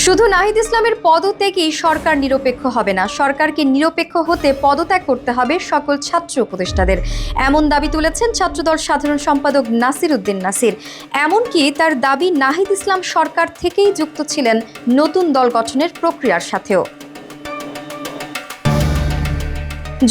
শুধু নাহিদ ইসলামের পদত্যাগেই সরকার নিরপেক্ষ হবে না, সরকারকে নিরপেক্ষ হতে পদত্যাগ করতে হবে সকল ছাত্র উপদেষ্টাদের। এমন দাবি তুলেছেন ছাত্রদল সাধারণ সম্পাদক নাসির উদ্দিন নাসির। এমনকি তার দাবি নাহিদ ইসলাম সরকার থেকেই যুক্ত ছিলেন নতুন দল গঠনের প্রক্রিয়ার সাথেও।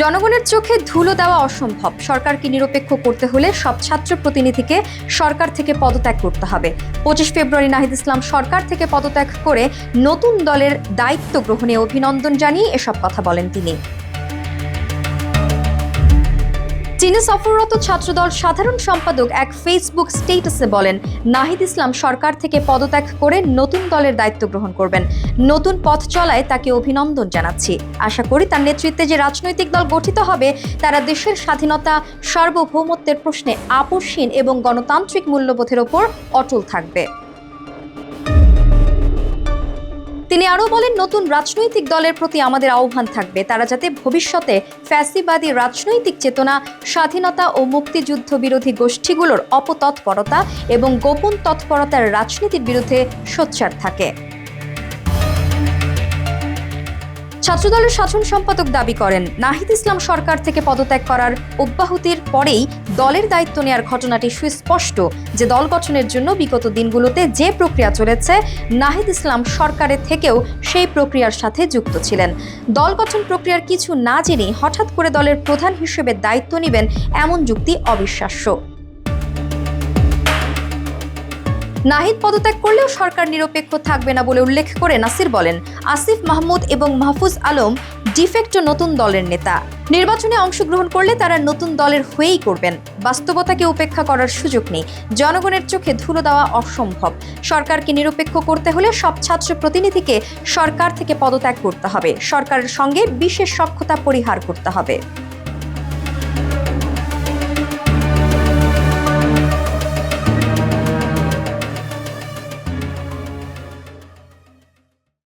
জনগণের চোখে ধুলো দেওয়া অসম্ভব। সরকারকে নিরপেক্ষ করতে হলে সব ছাত্র প্রতিনিধিকে সরকার থেকে পদত্যাগ করতে হবে। 25 ফেব্রুয়ারি নাহিদ ইসলাম সরকার থেকে পদত্যাগ করে নতুন দলের দায়িত্ব গ্রহণে অভিনন্দন জানিয়ে এসব কথা বলেন তিনি। চীনে সফররত ছাত্রদল সাধারণ সম্পাদক এক ফেসবুক স্ট্যাটাসে বলেন, নাহিদ ইসলাম সরকার থেকে পদত্যাগ করে নতুন দলের দায়িত্ব গ্রহণ করবেন। নতুন পথ চলায় তাকে অভিনন্দন জানাচ্ছি। আশা করি তার নেতৃত্বে যে রাজনৈতিক দল গঠিত হবে তারা দেশের স্বাধীনতা, সার্বভৌমত্বের প্রশ্নে আপোষহীন এবং গণতান্ত্রিক মূল্যবোধের ওপর অটল থাকবে। তিনি আরও বলেন, নতুন রাজনৈতিক দলের প্রতি আমাদের আহ্বান থাকবে তারা যাতে ভবিষ্যতে ফ্যাসিবাদী রাজনৈতিক চেতনা, স্বাধীনতা ও মুক্তিযুদ্ধ বিরোধী গোষ্ঠীগুলোর অপতৎপরতা এবং গোপন তৎপরতার রাজনীতির বিরুদ্ধে সোচ্চার থাকে। ছাত্রদলের সাধারণ সম্পাদক দাবি করেন, নাহিদ ইসলাম সরকার থেকে পদত্যাগ করার অব্যাহতির পরেই দলের দায়িত্ব নেওয়ার ঘটনাটি সুস্পষ্ট যে দল গঠনের জন্য বিগত দিনগুলোতে যে প্রক্রিয়া চলেছে নাহিদ ইসলাম সরকারের থেকেও সেই প্রক্রিয়ার সাথে যুক্ত ছিলেন। দল গঠন প্রক্রিয়ার কিছু না জেনেই হঠাৎ করে দলের প্রধান হিসেবে দায়িত্ব নেবেন এমন যুক্তি অবিশ্বাস্য। নাহিদ পদত্যাগ করলেও সরকার নিরপেক্ষ থাকবে না বলে উল্লেখ করে নাসির বলেন, আসিফ মাহমুদ এবং মাহফুজ আলম ডিফেক্টো নতুন দলের নেতা। নির্বাচনে অংশগ্রহণ করলে তারা নতুন দলের হয়েই করবেন। বাস্তবতাকে উপেক্ষা করার সুযোগ নেই। জনগণের চোখে ধুলো দেওয়া অসম্ভব। সরকারকে নিরপেক্ষ করতে হলে সব ছাত্র প্রতিনিধিকে সরকার থেকে পদত্যাগ করতে হবে। সরকারের সঙ্গে বিশেষ সখ্যতা পরিহার করতে হবে।